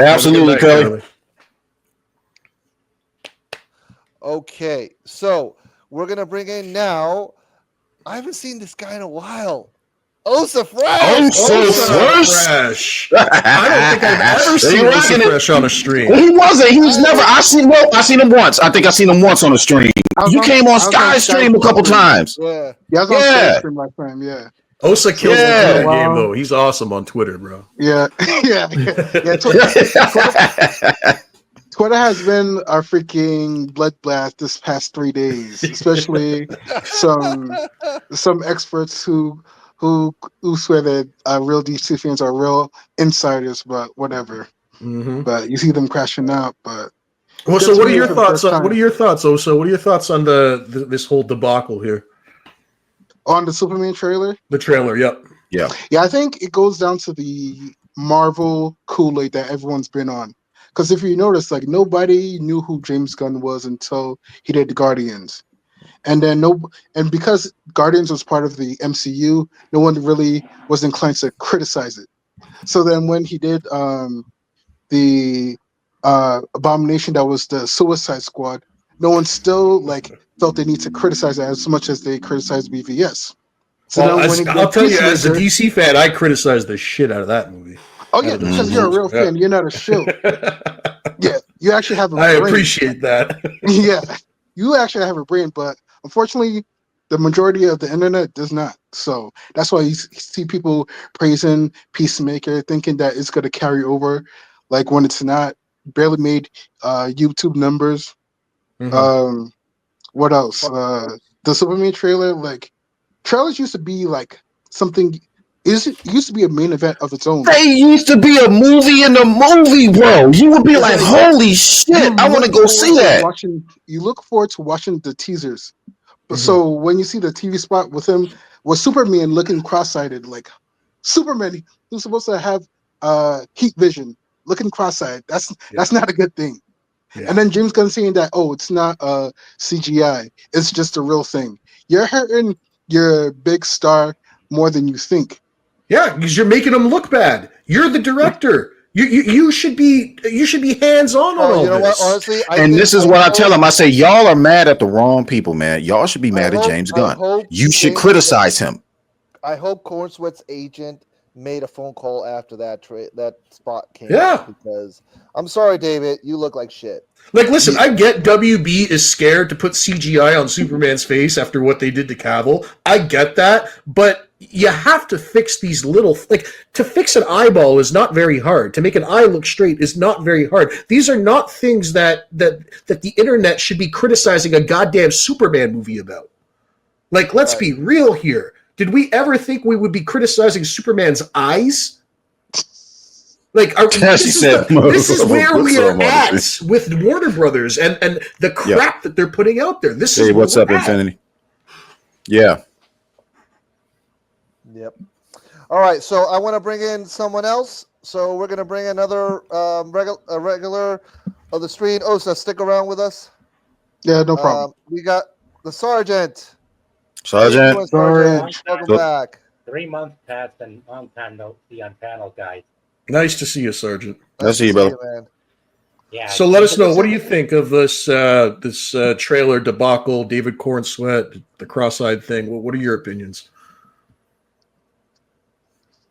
Absolutely, Kelly. Okay, so we're gonna bring in now. I haven't seen this guy in a while. Osa Fresh. Fresh. I don't think I've ever seen Osa Fresh on a stream. He wasn't. He was never. I seen him once. I think I seen him once on the stream. You came on Sky Stream a couple times. Yeah. Yeah, I was on Sky Stream last time. Yeah. Osa kills the game though. He's awesome on Twitter, bro. Yeah. Twitter has been a freaking bloodbath this past 3 days, especially some experts who swear that real DC fans are real insiders, but whatever. Mm-hmm. But you see them crashing out. But well, so what are your thoughts? What are your thoughts, Osa? What are your thoughts on this whole debacle here? On the Superman trailer? The trailer, yep. Yeah. Yeah, I think it goes down to the Marvel Kool-Aid that everyone's been on. Because if you notice, like, nobody knew who James Gunn was until he did the Guardians. And then because Guardians was part of the MCU, no one really was inclined to criticize it. So then when he did the Abomination that was the Suicide Squad, no one still felt they need to criticize it as much as they criticized BVS. So I'll tell you, as a DC fan, I criticized the shit out of that movie. Oh yeah, because you're a real fan. You're not a shill. Yeah, you actually have a brain. I appreciate that. Yeah, you actually have a brain, but unfortunately, the majority of the internet does not. So that's why you see people praising Peacemaker, thinking that it's going to carry over, like when it's not. Barely made YouTube numbers. Mm-hmm. What else? The Superman trailer, trailers used to be something. It used to be a main event of its own. They used to be a movie in a movie, bro. You would be like, holy shit, I want to go see that. You look forward to watching the teasers. Mm-hmm. So when you see the TV spot with Superman looking cross-eyed, like Superman who's supposed to have heat vision, looking cross-eyed, that's not a good thing. Yeah. And then James Gunn saying that, it's not CGI, it's just a real thing. You're hurting your big star more than you think. Yeah, because you're making them look bad. You're the director. You should be hands on all you know this. What, honestly, this is what I tell them. I say, y'all are mad at the wrong people, man. Y'all should be mad at James Gunn. You should criticize him. I hope Cornsweat's agent made a phone call after that spot came. Yeah. Because I'm sorry, David, you look like shit. Listen, I get WB is scared to put CGI on Superman's face after what they did to Cavill. I get that, but you have to fix these little to fix an eyeball is not very hard. To make an eye look straight is not very hard. These are not things that the internet should be criticizing a goddamn Superman movie about. Let's be real here. Did we ever think we would be criticizing Superman's eyes? This is where we are at with Warner Brothers and the crap that they're putting out there. Hey, what's up, Infinity? Yeah. Yep. All right, so I want to bring in someone else. So we're going to bring another regular of the stream. Osa, stick around with us. Yeah, no problem. We got the Sergeant. Sergeant. Welcome back. 3 months passed and long time no see on panel, guys. Nice to see you, Sergeant. Nice to see you, brother. Man. Yeah. So let us know, what do you think of this trailer debacle, David Cornsweat, the cross-eyed thing? What are your opinions?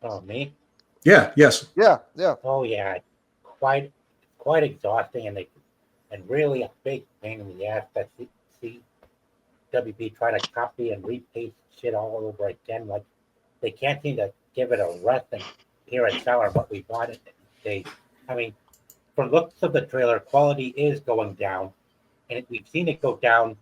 Oh, me? Yeah. Yes. Yeah. Oh, yeah. Quite exhausting and really a big pain in the ass that WB try to copy and repaste shit all over again. They can't seem to give it a rest and hear it sour what we bought it days. I mean, from looks of the trailer, quality is going down, and we've seen it go down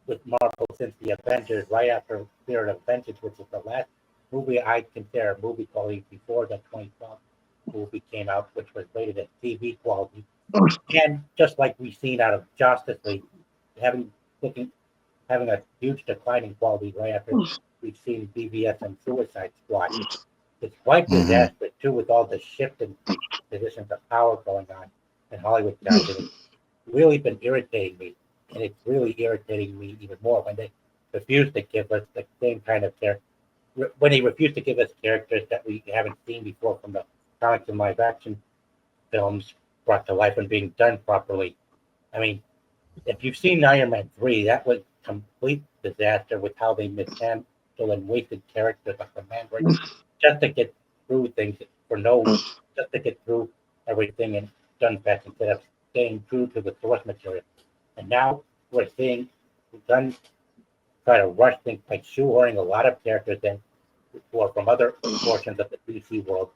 with Marvel since the Avengers, right after Spirit of Vengeance, which is the last movie I consider movie quality before the 2012 movie came out, which was rated as TV quality. And just like we've seen out of Justice League, having a huge decline in quality right after we've seen BVS and Suicide Squad. It's quite disastrous too, with all the shift in positions of power going on in Hollywood guys. And it's really been irritating me, and it's really irritating me even more when they refuse to give us the same kind of character. When they refuse to give us characters that we haven't seen before from the comics and live action films, brought to life and being done properly. I mean, if you've seen Iron Man 3, that was complete disaster with how they mishandled and wasted characters like the Mandarin just to get through things just to get through everything and done fast instead of staying true to the source material. And now we're seeing Gunn try to rush things by shoehorning a lot of characters in who are from other portions of the DC world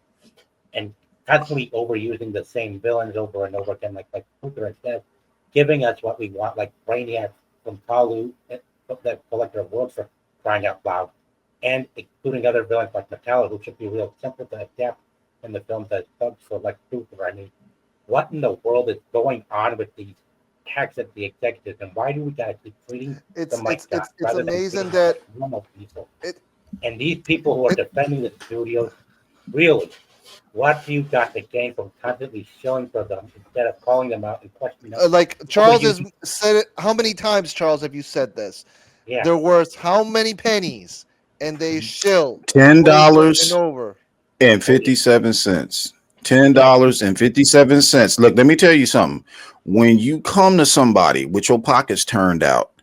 and constantly overusing the same villains over and over again, like Luther, instead of giving us what we want, like Brainiac from Kalu, the Collector of Worlds, for crying out loud, and including other villains like Metallo, who should be real simple to adapt in the films as thugs for Lex Luthor. I mean, what in the world is going on with these hacks at the executives, and why do we gotta keep treating them like that? It's amazing that normal people. And these people who are defending the studios, really, what do you got to gain from constantly shilling for them instead of calling them out and questioning them? Like Charles has said it. How many times, Charles, have you said this? Yeah. They're worth how many pennies? And they shill $10 over and 57 cents. $10.57. Look, let me tell you something. When you come to somebody with your pockets turned out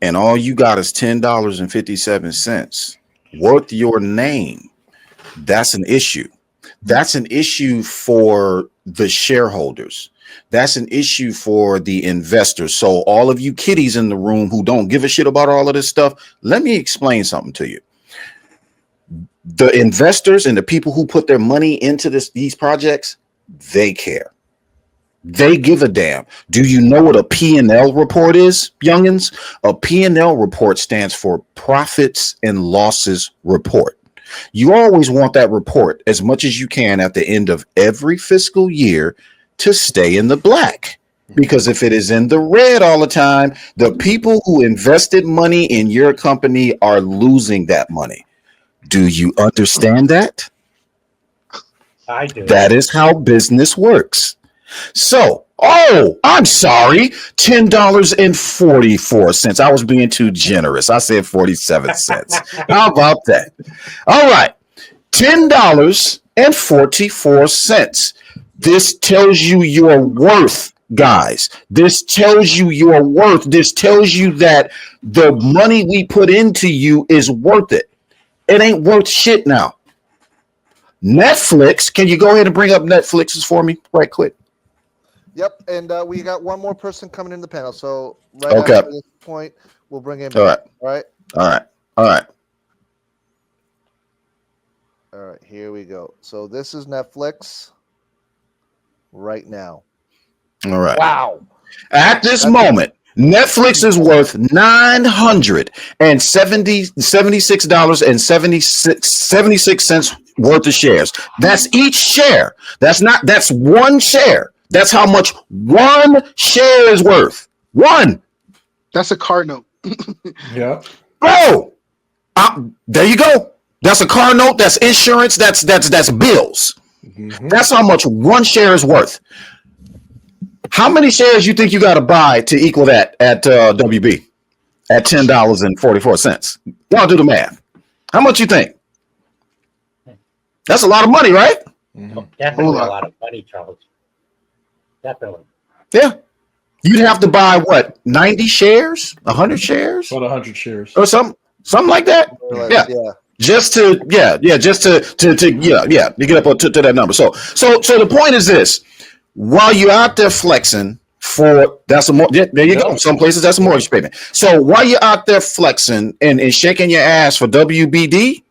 and all you got is $10.57 worth your name, that's an issue. That's an issue for the shareholders. That's an issue for the investors. So all of you kiddies in the room who don't give a shit about all of this stuff, let me explain something to you. The investors and the people who put their money into these projects, they care. They give a damn. Do you know what a P&L report is, youngins? A P&L report stands for profits and losses report. You always want that report as much as you can at the end of every fiscal year to stay in the black. Because if it is in the red all the time, the people who invested money in your company are losing that money. Do you understand that? I do. That is how business works. So, I'm sorry, $10.44. I was being too generous. I said 47 cents. How about that? All right, $10.44. This tells you your worth, guys. This tells you your worth. This tells you that the money we put into you is worth it. It ain't worth shit now. Netflix, can you go ahead and bring up Netflix's for me right quick? Yep, and we got one more person coming in the panel. So after this point, we'll bring him. All right. All right, here we go. So this is Netflix right now. All right. Wow. At this moment, Netflix is worth $976.76 worth of shares. That's each share. That's one share. That's how much one share is worth. One. That's a car note. Yeah. Bro, there you go. That's a car note. That's insurance. That's bills. Mm-hmm. That's how much one share is worth. How many shares you think you got to buy to equal that at WB at $10.44? Y'all do the math. How much you think? That's a lot of money, right? Mm-hmm. Definitely a lot of money, Charles. Definitely. Yeah. You'd have to buy what? 90 shares? 100 shares? About 100 shares. Or something like that? Yeah. Just to get up to that number. So the point is this. While you're out there flexing there you go. Some places that's a mortgage payment. So while you're out there flexing and shaking your ass for WBD,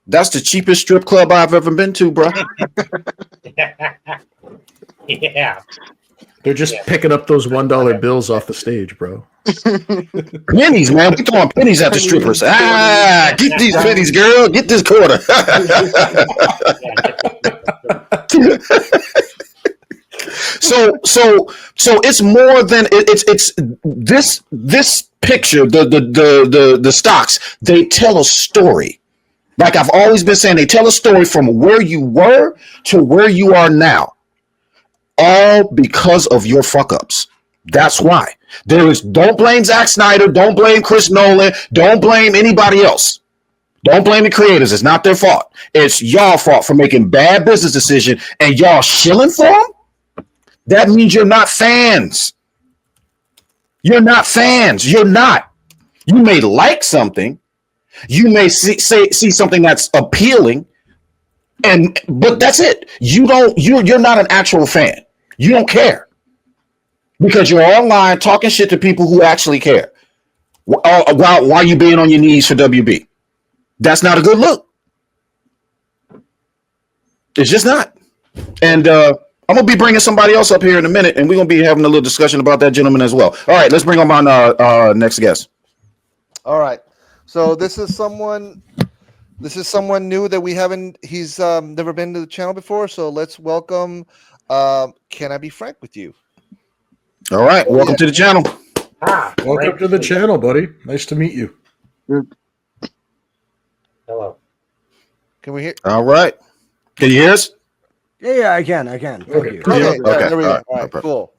that's the cheapest strip club I've ever been to, bro. Yeah. They're just picking up those $1 bills off the stage, bro. Pennies, man. We throwing pennies at the strippers. Get these pennies, girl. Get this quarter. So it's more than it's this picture. The stocks, they tell a story. Like I've always been saying, they tell a story from where you were to where you are now. All because of your fuck ups. That's why. Don't blame Zack Snyder. Don't blame Chris Nolan. Don't blame anybody else. Don't blame the creators. It's not their fault. It's y'all fault for making bad business decisions and y'all shilling for them. That means you're not fans. You're not fans. You're not. You may like something. You may see something that's appealing, but that's it. You're not an actual fan. You don't care because you're online talking shit to people who actually care. While you being on your knees for WB, that's not a good look. It's just not. And I'm gonna be bringing somebody else up here in a minute, and we're gonna be having a little discussion about that gentleman as well. All right, let's bring him on our next guest. All right. So this is someone new that we haven't. He's never been to the channel before. So let's welcome. Can I be frank with you? All right, welcome to the channel. Welcome to the channel, buddy. Nice to meet you. Hello. Can we hear? All right, can you hear us? Yeah, I can. Thank you. Okay. Okay. There we go. All All right. right. Cool.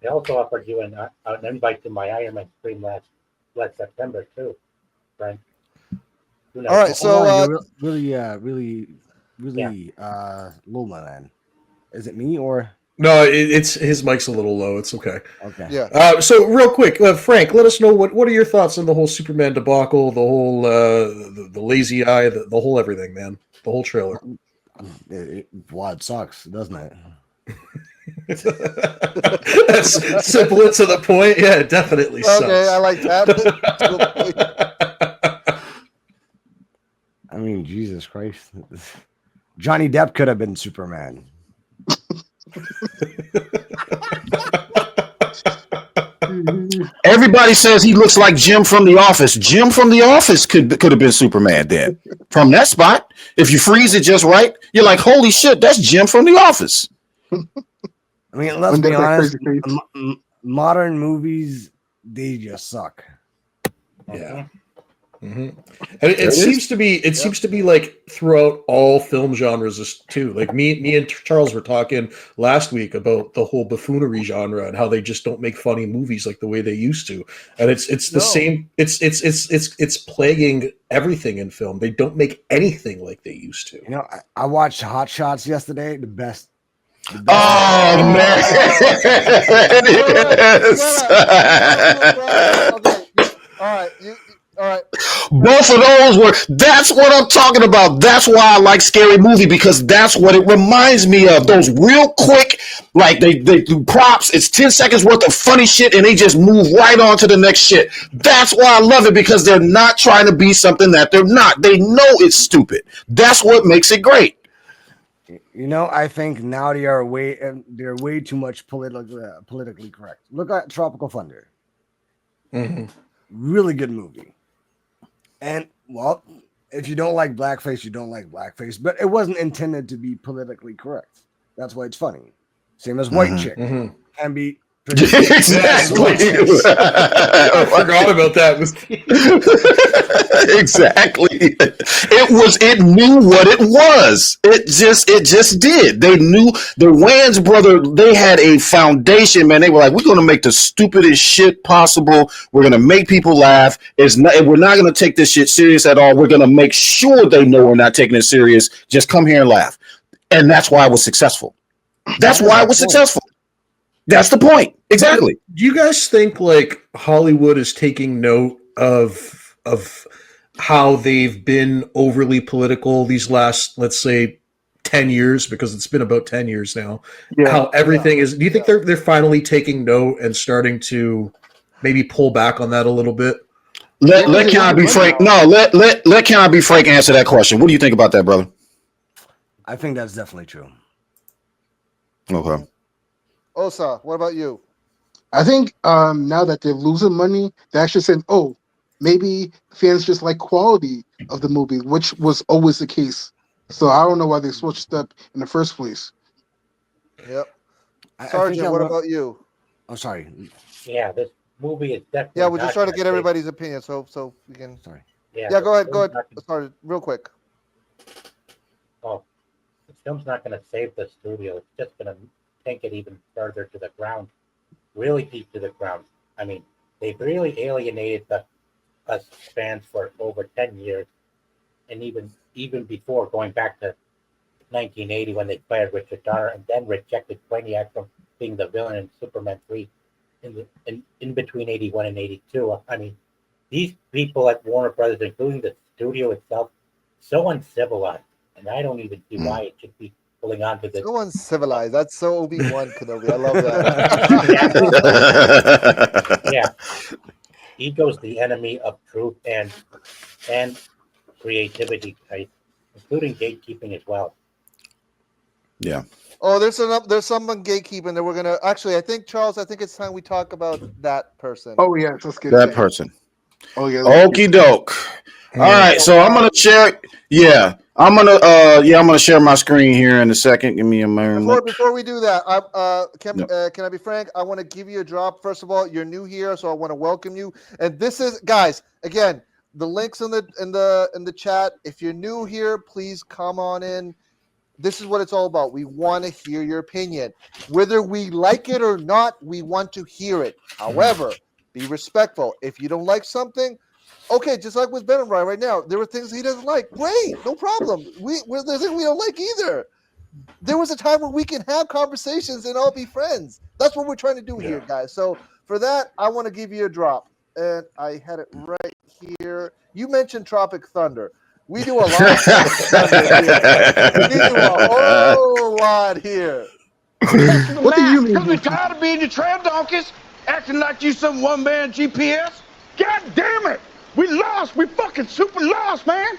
They also offered you an invite to my Iron Man stream last September too, Frank. All right. So You're really low, my man. Is it me or? No, it's his mic's a little low. It's okay. Okay. yeah. So real quick, Frank, let us know what are your thoughts on the whole Superman debacle, the whole the lazy eye, the whole everything, man, the whole trailer. Well, it sucks, doesn't it? That's simple and to the point. Yeah, it definitely sucks. Okay, I like that. I mean, Jesus Christ. Johnny Depp could have been Superman. Everybody says he looks like Jim from The Office. Jim from The Office could have been Superman then. From that spot, if you freeze it just right, you're like, holy shit, that's Jim from The Office. I mean, let's be honest. Modern movies, they just suck. Yeah. Mm-hmm. And it seems to be like throughout all film genres too. Like me and Charles were talking last week about the whole buffoonery genre and how they just don't make funny movies like the way they used to. And it's the same. It's plaguing everything in film. They don't make anything like they used to. You know, I watched Hot Shots yesterday. The best. Oh man! All right. All right. Both of those were. That's what I'm talking about. That's why I like Scary Movie, because that's what it reminds me of. Those real quick, like they do props. It's 10 seconds worth of funny shit, and they just move right on to the next shit. That's why I love it, because they're not trying to be something that they're not. They know it's stupid. That's what makes it great. You know, I think now they're way too much politically correct. Look at Tropical Thunder. Mm-hmm. Really good movie. And, well, if you don't like blackface, you don't like blackface. But it wasn't intended to be politically correct. That's why it's funny. Same as White Chick. Mm-hmm. Can be... Exactly. I forgot about that. Exactly. It knew what it was. It just did. They knew the Wayans brother, they had a foundation, man. They were like, we're gonna make the stupidest shit possible. We're gonna make people laugh. We're not gonna take this shit serious at all. We're gonna make sure they know we're not taking it serious. Just come here and laugh. And that's why it was successful. That's why it was successful. That's the point. Exactly. Do you guys think like Hollywood is taking note of how they've been overly political these last, let's say, 10 years, because it's been about 10 years now. Yeah. How everything is. Do you think they're finally taking note and starting to maybe pull back on that a little bit? Let Can I be Frank? No, let Can I be Frank answer that question. What do you think about that, brother? I think that's definitely true. Okay. Osa, what about you? I think now that they're losing money, they actually said, "Oh, maybe fans just like quality of the movie," which was always the case. So I don't know why they switched up in the first place. Yep. I Sergeant, think what about you? Oh, sorry. Yeah, this movie is definitely. Yeah, we're just not trying to gonna get save- everybody's opinion, so we can. Sorry. Yeah, this go ahead. film's not gonna- Sergeant, real quick. Oh, this film's not going to save the studio. It's just going to take it even further to the ground, really deep to the ground. I mean, they've really alienated us fans for over 10 years, and even before, going back to 1980 when they fired Richard Donner and then rejected Brainiac from being the villain in Superman 3 in between 81 and 82. I mean, these people at Warner Brothers, including the studio itself, so uncivilized, and I don't even see why it should be pulling on to this. So uncivilized. That's so Obi-Wan Kenobi. I love that. Yeah, ego's the enemy of truth and creativity, including gatekeeping as well. Yeah. Oh, there's someone gatekeeping that we're gonna actually. I think Charles. I think it's time we talk about that person. Oh yeah, let's get That person. Oh yeah. Okie doke. All right, so I'm gonna share. Yeah, I'm gonna share my screen here in a second. Give me a moment. Before we do that, can I be frank? I want to give you a drop. First of all, you're new here, so I want to welcome you. And this is, guys, again, the links in the chat. If you're new here, please come on in. This is what it's all about. We want to hear your opinion. Whether we like it or not, we want to hear it. However, be respectful. If you don't like something, okay, just like with Venom right now, there were things he doesn't like. Great, no problem. There's things we don't like either. There was a time where we can have conversations and all be friends. That's what we're trying to do here, guys. So for that, I want to give you a drop. And I had it right here. You mentioned Tropic Thunder. We do a lot of thunder here. We do a whole lot here. What do you mean? Because we're tired of being the trail donkeys, acting like you some one-man GPS. God damn it! We lost. We fucking super lost, man.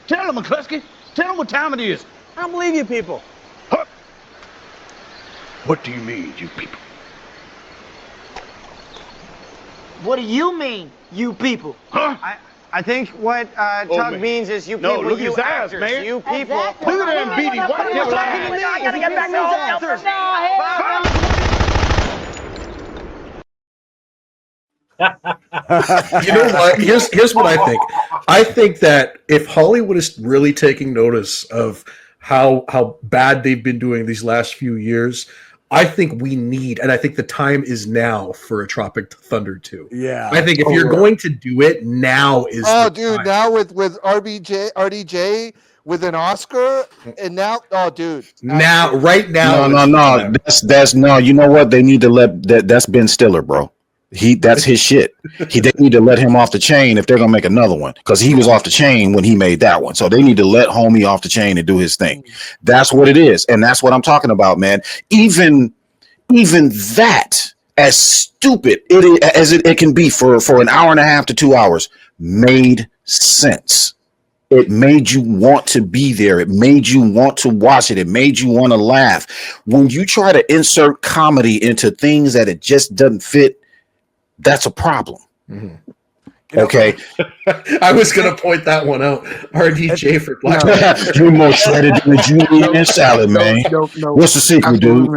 Tell them, McCluskey. Tell them what time it is. I don't believe you people. Huh? What do you mean, you people? What do you mean, you people? Huh? I think what Chuck means is you people, look you his eyes, actors, man. you people. Look at that beady. Why you talking to me? I gotta get back to the You know what? Here's what I think. I think that if Hollywood is really taking notice of how bad they've been doing these last few years, I think we need, and I think the time is now for a Tropic Thunder 2. Yeah. I think if you're going to do it, now is the time. Now with RDJ with an Oscar, and now, Right now. No. That's no. You know what? They need to let that's Ben Stiller, bro. That's his shit. They need to let him off the chain if they're gonna make another one, because he was off the chain when he made that one. So they need to let homie off the chain and do his thing. That's what it is, and that's what I'm talking about, man. Even that, as stupid as it can be for an hour and a half to 2 hours, made sense. It made you want to be there. It made you want to watch it. It made you want to laugh. When you try to insert comedy into things that it just doesn't fit, that's a problem. Mm-hmm. Okay. I was going to point that one out. RDJ for Black. You're more shredded than the julienne and salad, man. No. What's the secret, dude?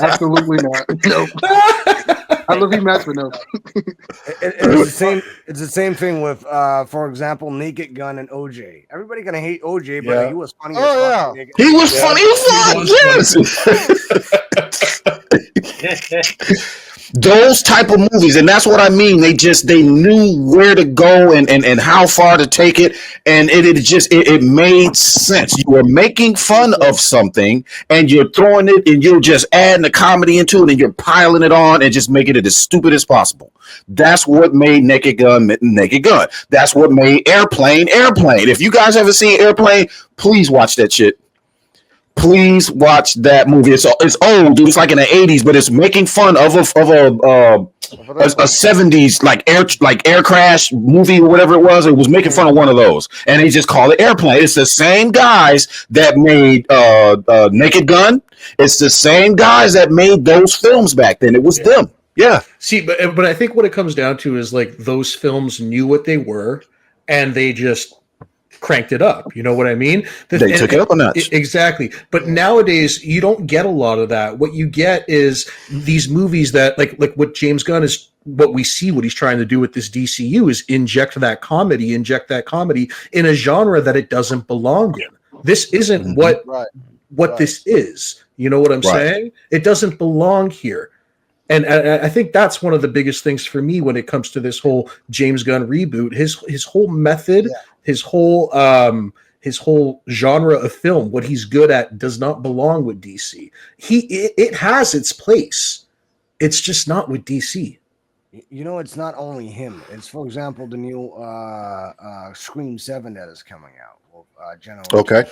Absolutely not. No. I love you, Matt, but no. It's the same thing with, for example, Naked Gun and OJ. Everybody gonna hate OJ, but he was funny. Oh as fuck. He was funny as fuck. Yes. Those type of movies, and that's what I mean. They knew where to go and how far to take it, and it made sense. You were making fun of something, and you're throwing it, and you're just adding the comedy into it, and you're piling it on, and just making it as stupid as possible. That's what made Naked Gun Naked Gun. That's what made Airplane Airplane. If you guys haven't seen Airplane, please watch that shit. Please watch that movie. It's old, dude. It's like in the 80s, but it's making fun of a 70s like air crash movie or whatever it was. It was making fun of one of those, and they just call it Airplane. It's the same guys that made Naked Gun. It's the same guys that made those films back then. It was them. Yeah. See, but I think what it comes down to is like those films knew what they were, and they just cranked it up. You know what I mean? They took it up a notch. Exactly. But nowadays you don't get a lot of that. What you get is these movies that like what James Gunn is, what we see, what he's trying to do with this DCU is inject that comedy in a genre that it doesn't belong in. This isn't what this is. You know what I'm saying? It doesn't belong here. And I think that's one of the biggest things for me when it comes to this whole James Gunn reboot. His whole method, his whole genre of film, what he's good at, does not belong with DC. It has its place. It's just not with DC. You know, it's not only him. It's, for example, the new Scream 7 that is coming out. Okay.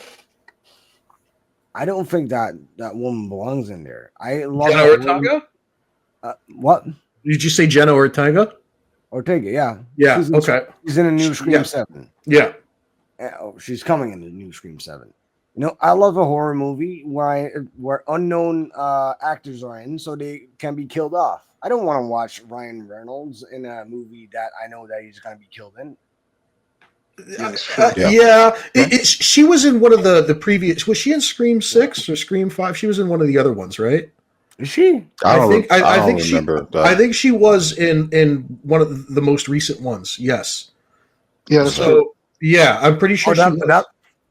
I don't think that woman belongs in there. I love Jenna Ortega? What? Did you say Jenna Ortega? Ortega, yeah. Yeah, She's in a new Scream 7. Yeah. She's coming in the new Scream 7. You know, I love a horror movie where unknown actors are in, so they can be killed off. I don't want to watch Ryan Reynolds in a movie that I know that he's going to be killed in. She was in one of the previous. Was she in Scream 6 or Scream 5? She was in one of the other ones, right? Is she? I think remember. I think she was in one of the most recent ones. Yes. Yeah. That's true. Yeah, I'm pretty sure.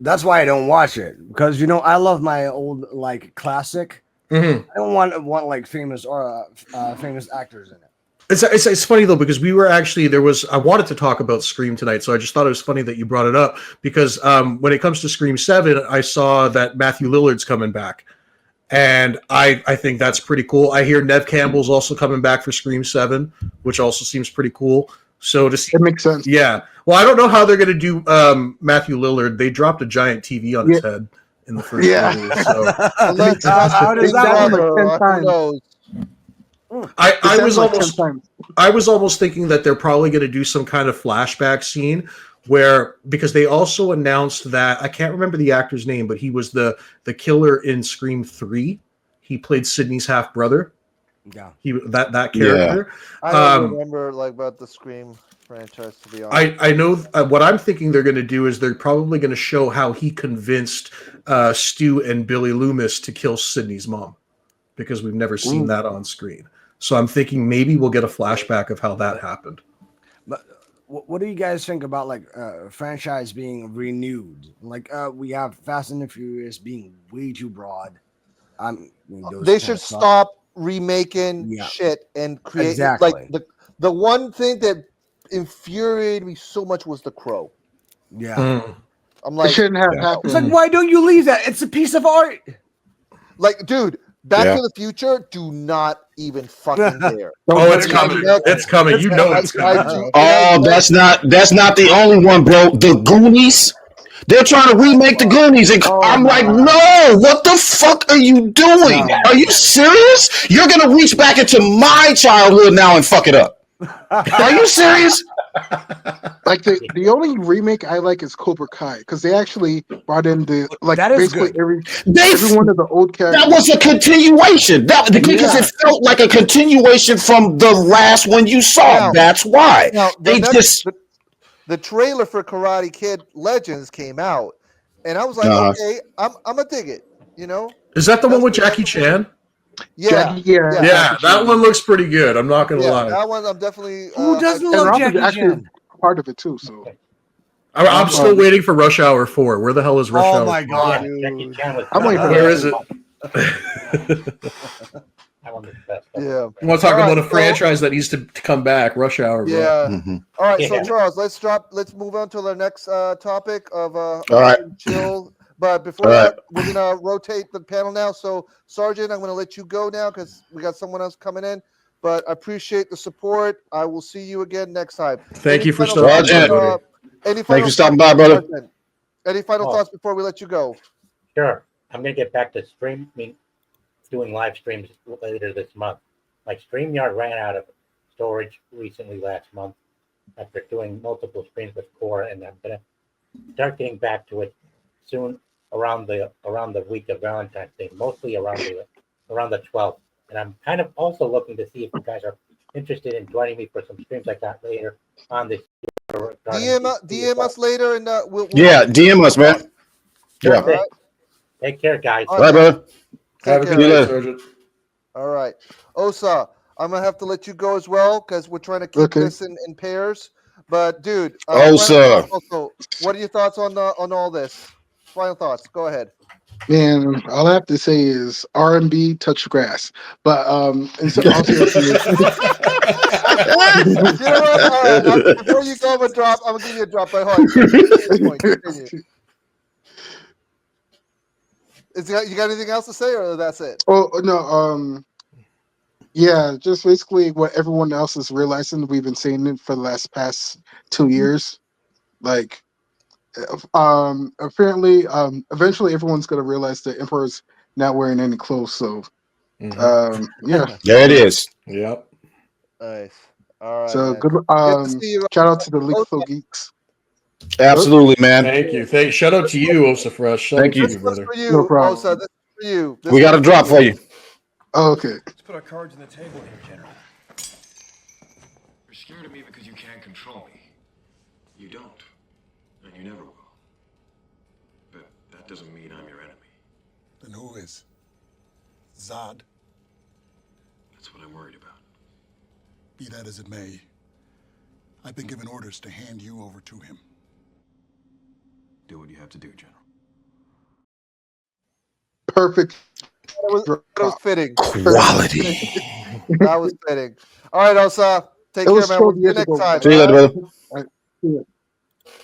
That's why I don't watch it, because you know I love my old like classic. Mm-hmm. I don't want like famous or famous actors in it. It's funny though, because we were actually I wanted to talk about Scream tonight, so I just thought it was funny that you brought it up, because when it comes to Scream 7, I saw that Matthew Lillard's coming back, and I think that's pretty cool. I hear Nev Campbell's also coming back for Scream 7, which also seems pretty cool. So to see, it makes sense. Yeah. Well, I don't know how they're going to do Matthew Lillard. They dropped a giant TV on his head in the first movie. So. How does that happen? I was almost thinking that they're probably going to do some kind of flashback scene because they also announced that, I can't remember the actor's name, but he was the killer in Scream 3. He played Sidney's half brother. Yeah, that character. I don't remember about the Scream franchise, to be honest. I know what I'm thinking they're going to do is they're probably going to show how he convinced Stu and Billy Loomis to kill Sidney's mom, because we've never seen that on screen. So I'm thinking maybe we'll get a flashback of how that happened. But what do you guys think about like franchise being renewed? Like we have Fast and the Furious being way too broad. They should stop remaking shit and create like the one thing that infuriated me so much was The Crow. Yeah. I'm like, it shouldn't have happened. It's like, why don't you leave that? It's a piece of art. Like, dude, Back to the Future, do not even fucking dare. It's coming. It's coming. You know it's coming. That's not the only one, bro. The Goonies. They're trying to remake the Goonies, and I'm like, no, what the fuck are you doing? Are you serious? You're gonna reach back into my childhood now and fuck it up. Are you serious? Like the only remake I like is Cobra Kai, because they actually brought in basically every one of the old characters. That was a continuation. Because it felt like a continuation from the last one you saw. That's why. The trailer for Karate Kid Legends came out, and I was like, okay, I'm gonna dig it. You know, is that the one with Jackie Chan? Yeah, that one looks pretty good. I'm not gonna lie. That one I'm definitely. Who doesn't love Jackie Chan? Part of it too. So I'm still waiting for Rush Hour 4. Where the hell is Rush Hour? Oh my god! I'm waiting for Where is it? Yeah. You want to talk about a franchise that needs to come back? Rush Hour. Bro. Yeah. Mm-hmm. All right. So Charles, let's move on to the next topic of chill. But before that, we're gonna rotate the panel now. So Sergeant, I'm gonna let you go now because we got someone else coming in. But I appreciate the support. I will see you again next time. Thank you for stopping by. Thank you for stopping by, brother. Any final thoughts before we let you go? Sure. I'm going to get back to streaming, doing live streams later this month. Like StreamYard ran out of storage recently last month after doing multiple streams with Core, and I'm going to start getting back to it soon around the week of Valentine's Day, mostly around the 12th. And I'm kind of also looking to see if you guys are interested in joining me for some streams like that later on this year. DM us later, and we'll DM us, man. Sure. Right. Take care, guys. All right, brother. Have a good day, Sergeant. All right, Osa, I'm gonna have to let you go as well because we're trying to keep this in pairs. But dude, Osa, also, what are your thoughts on all this? Final thoughts. Go ahead. Man, all I have to say is R&B touch grass. But and so also You know what? All right. Before you go, I'm gonna give you a drop. But hold on. Continue. You got anything else to say, or that's it? oh no, yeah, just basically what everyone else is realizing. We've been saying it for the past 2 years. Like, apparently, eventually everyone's gonna realize the Emperor's not wearing any clothes. So, yeah. There it is. Yep. Nice. All right. So Man. good. Good to see you. Shout out to the Lethal Geeks. Absolutely, man. Thank you. Shout out to you, Osa Fresh. Shout Thank out you. to you, brother. For you, No problem. Osa, this is for you. We got a drop for you. Oh, okay. Let's put our cards on the table here, General. You're scared of me because you can't control me. You don't. And you never will. But that doesn't mean I'm your enemy. Then who is? Zod? That's what I'm worried about. Be that as it may, I've been given orders to hand you over to him. Do what you have to do, General. Perfect. That was fitting. Quality. That was fitting. All right, Osa. Take It care, was man. 12 We'll see you years next ago. time. See you later, brother. All right. See ya.